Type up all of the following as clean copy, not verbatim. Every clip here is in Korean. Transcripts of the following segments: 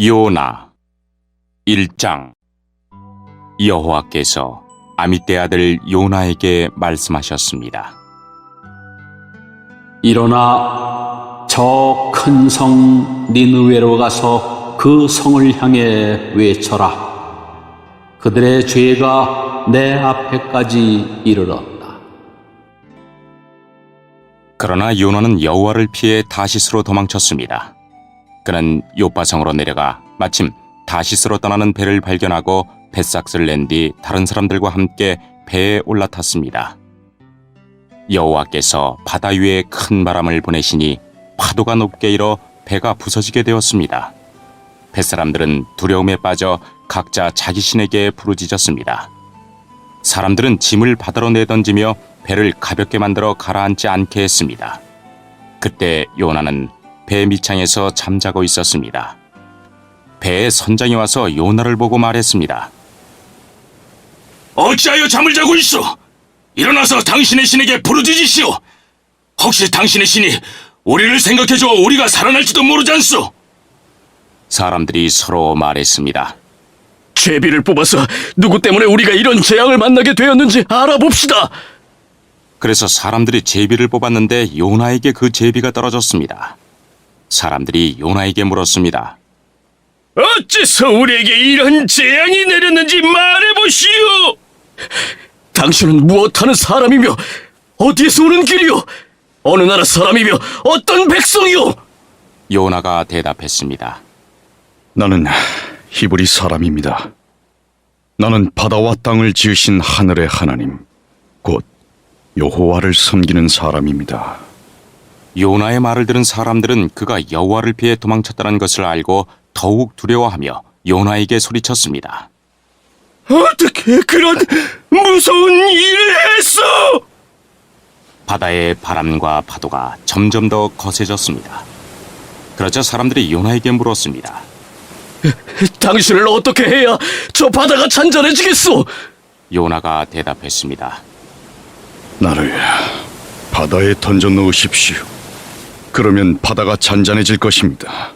요나 1장. 여호와께서 아미떼 아들 요나에게 말씀하셨습니다. 일어나 저 큰 성 니느웨로 가서 그 성을 향해 외쳐라. 그들의 죄가 내 앞에까지 이르렀다. 그러나 요나는 여호와를 피해 다시스로 도망쳤습니다. 그는 요바성으로 내려가 마침 다시스로 떠나는 배를 발견하고 뱃삭스를 낸 뒤 다른 사람들과 함께 배에 올라탔습니다. 여호와께서 바다 위에 큰 바람을 보내시니 파도가 높게 일어 배가 부서지게 되었습니다. 뱃사람들은 두려움에 빠져 각자 자기 신에게 부르짖었습니다. 사람들은 짐을 바다로 내던지며 배를 가볍게 만들어 가라앉지 않게 했습니다. 그때 요나는 배 밑창에서 잠자고 있었습니다. 배의 선장이 와서 요나를 보고 말했습니다. 어찌하여 잠을 자고 있어? 일어나서 당신의 신에게 부르짖으시오. 혹시 당신의 신이 우리를 생각해줘 우리가 살아날지도 모르지 않소? 사람들이 서로 말했습니다. 제비를 뽑아서 누구 때문에 우리가 이런 재앙을 만나게 되었는지 알아봅시다. 그래서 사람들이 제비를 뽑았는데 요나에게 그 제비가 떨어졌습니다. 사람들이 요나에게 물었습니다. 어째서 우리에게 이런 재앙이 내렸는지 말해보시오. 당신은 무엇하는 사람이며 어디에서 오는 길이오? 어느 나라 사람이며 어떤 백성이오? 요나가 대답했습니다. 나는 히브리 사람입니다. 나는 바다와 땅을 지으신 하늘의 하나님, 곧 여호와를 섬기는 사람입니다. 요나의 말을 들은 사람들은 그가 여호와를 피해 도망쳤다는 것을 알고 더욱 두려워하며 요나에게 소리쳤습니다. 어떻게 그런 무서운 일을 했어? 바다의 바람과 파도가 점점 더 거세졌습니다. 그러자 사람들이 요나에게 물었습니다. 당신을 어떻게 해야 저 바다가 잔잔해지겠소? 요나가 대답했습니다. 나를 바다에 던져 넣으십시오. 그러면 바다가 잔잔해질 것입니다.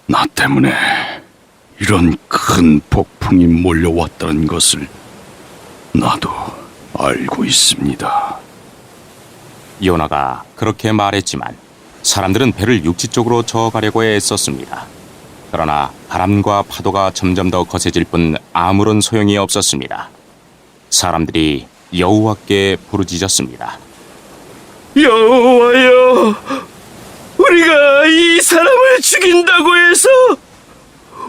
나 때문에 이런 큰 폭풍이 몰려왔다는 것을 나도 알고 있습니다. 요나가 그렇게 말했지만 사람들은 배를 육지 쪽으로 저어가려고 애썼습니다. 그러나 바람과 파도가 점점 더 거세질 뿐 아무런 소용이 없었습니다. 사람들이 여호와께 부르짖었습니다. 여호와여, 우리가 이 사람을 죽인다고 해서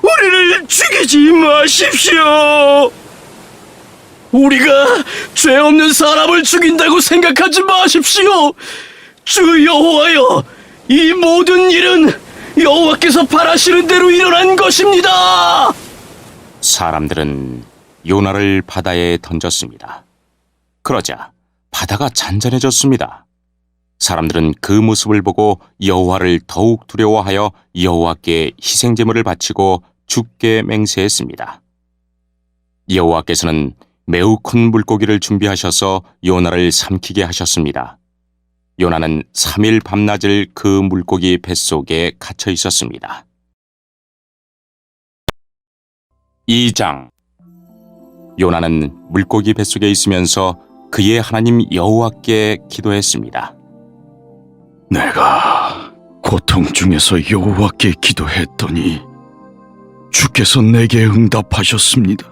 우리를 죽이지 마십시오. 우리가 죄 없는 사람을 죽인다고 생각하지 마십시오. 주 여호와여, 이 모든 일은 여호와께서 바라시는 대로 일어난 것입니다. 사람들은 요나를 바다에 던졌습니다. 그러자 바다가 잔잔해졌습니다. 사람들은 그 모습을 보고 여호와를 더욱 두려워하여 여호와께 희생제물을 바치고 죽게 맹세했습니다. 여호와께서는 매우 큰 물고기를 준비하셔서 요나를 삼키게 하셨습니다. 요나는 3일 밤낮을 그 물고기 뱃속에 갇혀 있었습니다. 2장. 요나는 물고기 뱃속에 있으면서 그의 하나님 여호와께 기도했습니다. 내가 고통 중에서 여호와께 기도했더니 주께서 내게 응답하셨습니다.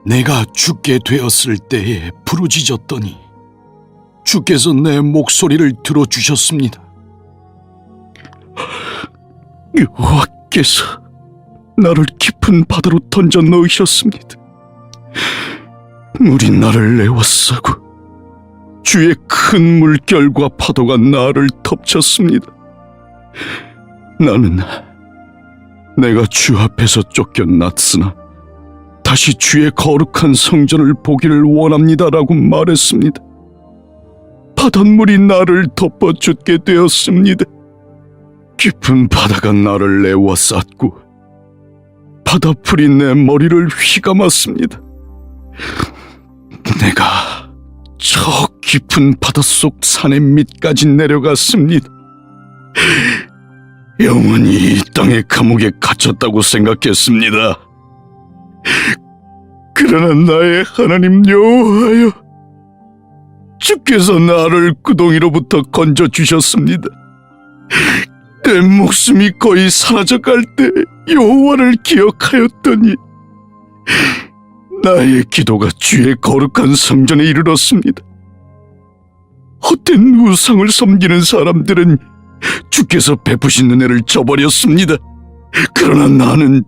내가 죽게 되었을 때에 부르짖었더니 주께서 내 목소리를 들어주셨습니다. 여호와께서 나를 깊은 바다로 던져 넣으셨습니다. 물이 나를 에워싸고 주의 큰 물결과 파도가 나를 덮쳤습니다. 나는 내가 주 앞에서 쫓겨났으나 다시 주의 거룩한 성전을 보기를 원합니다라고 말했습니다. 바닷물이 나를 덮어 죽게 되었습니다. 깊은 바다가 나를 에워쌌고 바다풀이 내 머리를 휘감았습니다. 내가 저 깊은 바닷속 산의 밑까지 내려갔습니다. 영원히 이 땅의 감옥에 갇혔다고 생각했습니다. 그러나 나의 하나님 여호와여, 주께서 나를 구덩이로부터 건져주셨습니다. 내 목숨이 거의 사라져갈 때 여호와를 기억하였더니 나의 기도가 주의 거룩한 성전에 이르렀습니다. 헛된 우상을 섬기는 사람들은 주께서 베푸신 은혜를 저버렸습니다. 그러나 나는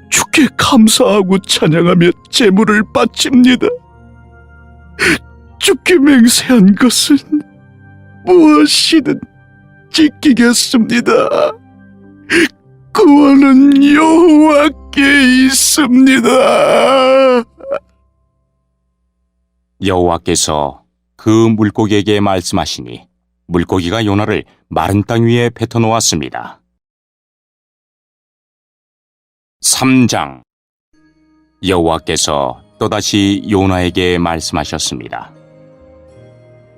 주께 감사하고 찬양하며 제물을 바칩니다. 주께 맹세한 것은 무엇이든 지키겠습니다. 구원은 여호와께 있습니다. 여호와께서 그 물고기에게 말씀하시니 물고기가 요나를 마른 땅 위에 뱉어 놓았습니다. 3장. 여호와께서 또다시 요나에게 말씀하셨습니다.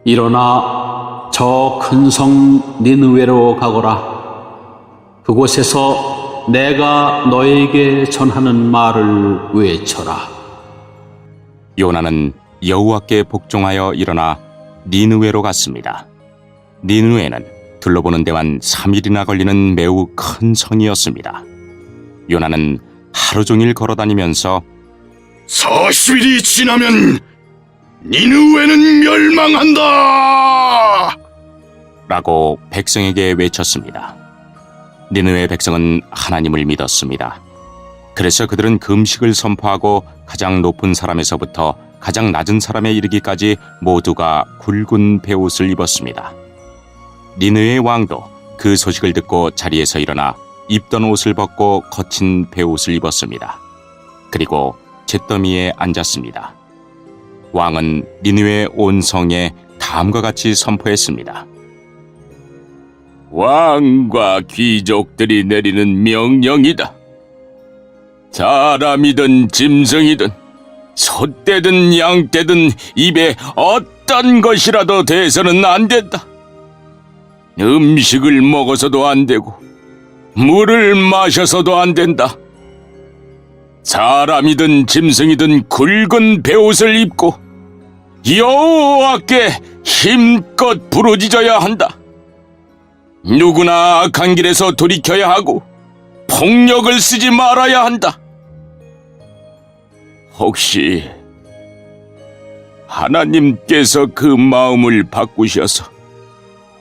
일어나 저 큰 성 니느웨로 가거라. 그곳에서 내가 너에게 전하는 말을 외쳐라. 요나는 여호와께 복종하여 일어나 니느웨로 갔습니다. 니느웨는 둘러보는 데만 3일이나 걸리는 매우 큰 성이었습니다. 요나는 하루 종일 걸어다니면서 40일이 지나면 니느웨는 멸망한다! 라고 백성에게 외쳤습니다. 니느웨 백성은 하나님을 믿었습니다. 그래서 그들은 금식을 선포하고 가장 높은 사람에서부터 가장 낮은 사람에 이르기까지 모두가 굵은 베옷을 입었습니다. 니느웨 왕도 그 소식을 듣고 자리에서 일어나 입던 옷을 벗고 거친 베옷을 입었습니다. 그리고 잿더미에 앉았습니다. 왕은 니느웨 온 성에 다음과 같이 선포했습니다. 왕과 귀족들이 내리는 명령이다. 사람이든 짐승이든 소떼든 양떼든 입에 어떤 것이라도 대서는 안 된다. 음식을 먹어서도 안 되고 물을 마셔서도 안 된다. 사람이든 짐승이든 굵은 베옷을 입고 여호와께 힘껏 부르짖어야 한다. 누구나 악한 길에서 돌이켜야 하고 폭력을 쓰지 말아야 한다. 혹시 하나님께서 그 마음을 바꾸셔서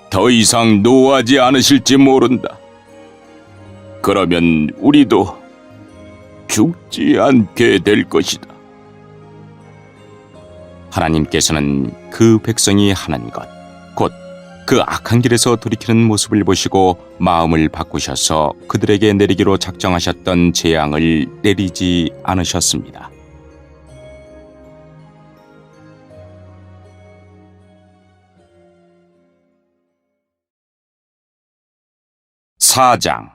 더 이상 노하지 않으실지 모른다. 그러면 우리도 죽지 않게 될 것이다. 하나님께서는 그 백성이 하는 것, 곧 그 악한 길에서 돌이키는 모습을 보시고 마음을 바꾸셔서 그들에게 내리기로 작정하셨던 재앙을 내리지 않으셨습니다. (4장)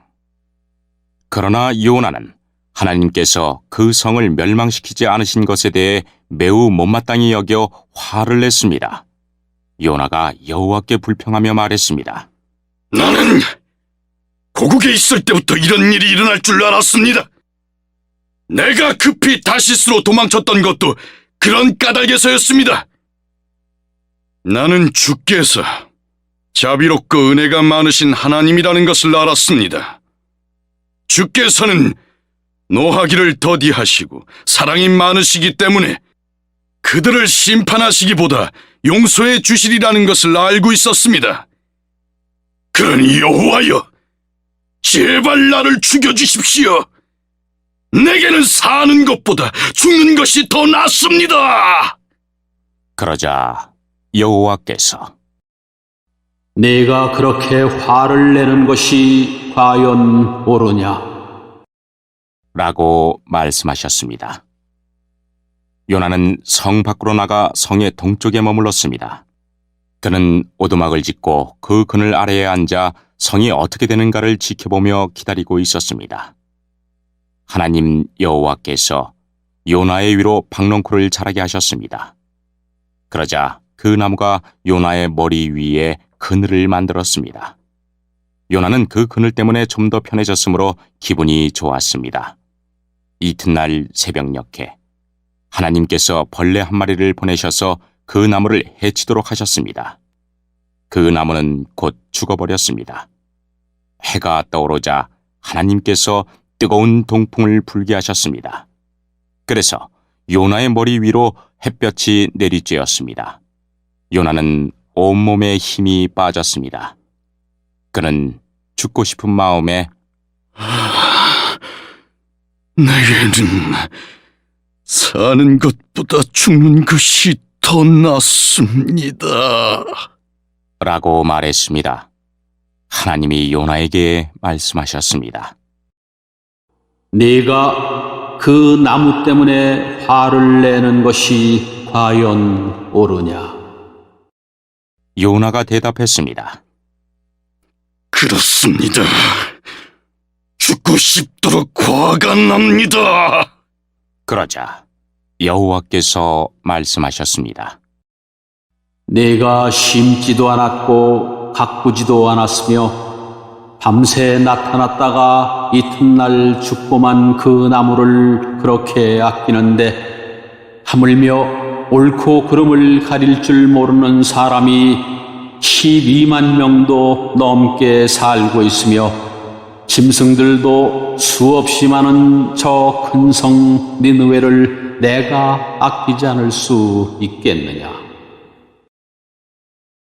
그러나 요나는 하나님께서 그 성을 멸망시키지 않으신 것에 대해 매우 못마땅히 여겨 화를 냈습니다. 요나가 여호와께 불평하며 말했습니다. 나는 고국에 있을 때부터 이런 일이 일어날 줄 알았습니다. 내가 급히 다시스로 도망쳤던 것도 그런 까닭에서였습니다. 나는 주께서 자비롭고 은혜가 많으신 하나님이라는 것을 알았습니다. 주께서는 노하기를 더디하시고 사랑이 많으시기 때문에 그들을 심판하시기보다 용서해 주시리라는 것을 알고 있었습니다. 그러니 여호와여, 제발 나를 죽여주십시오. 내게는 사는 것보다 죽는 것이 더 낫습니다. 그러자 여호와께서 네가 그렇게 화를 내는 것이 과연 옳으냐? 라고 말씀하셨습니다. 요나는 성 밖으로 나가 성의 동쪽에 머물렀습니다. 그는 오두막을 짓고 그 그늘 아래에 앉아 성이 어떻게 되는가를 지켜보며 기다리고 있었습니다. 하나님 여호와께서 요나의 위로 박넝쿨을 자라게 하셨습니다. 그러자 그 나무가 요나의 머리 위에 그늘을 만들었습니다. 요나는 그 그늘 때문에 좀 더 편해졌으므로 기분이 좋았습니다. 이튿날 새벽녘에 하나님께서 벌레 한 마리를 보내셔서 그 나무를 해치도록 하셨습니다. 그 나무는 곧 죽어버렸습니다. 해가 떠오르자 하나님께서 뜨거운 동풍을 불게 하셨습니다. 그래서 요나의 머리 위로 햇볕이 내리쬐었습니다. 요나는 온몸에 힘이 빠졌습니다. 그는 죽고 싶은 마음에 내게는 사는 것보다 죽는 것이 더 낫습니다. 라고 말했습니다. 하나님이 요나에게 말씀하셨습니다. 네가 그 나무 때문에 화를 내는 것이 과연 옳으냐? 요나가 대답했습니다. 그렇습니다. 죽고 싶도록 화가 납니다. 그러자 여호와께서 말씀하셨습니다. 네가 심지도 않았고 가꾸지도 않았으며 밤새 나타났다가 이튿날 죽고만 그 나무를 그렇게 아끼는데 하물며 옳고 그름을 가릴 줄 모르는 사람이 12만 명도 넘게 살고 있으며 짐승들도 수없이 많은 저 큰 성 니느웨를 내가 아끼지 않을 수 있겠느냐?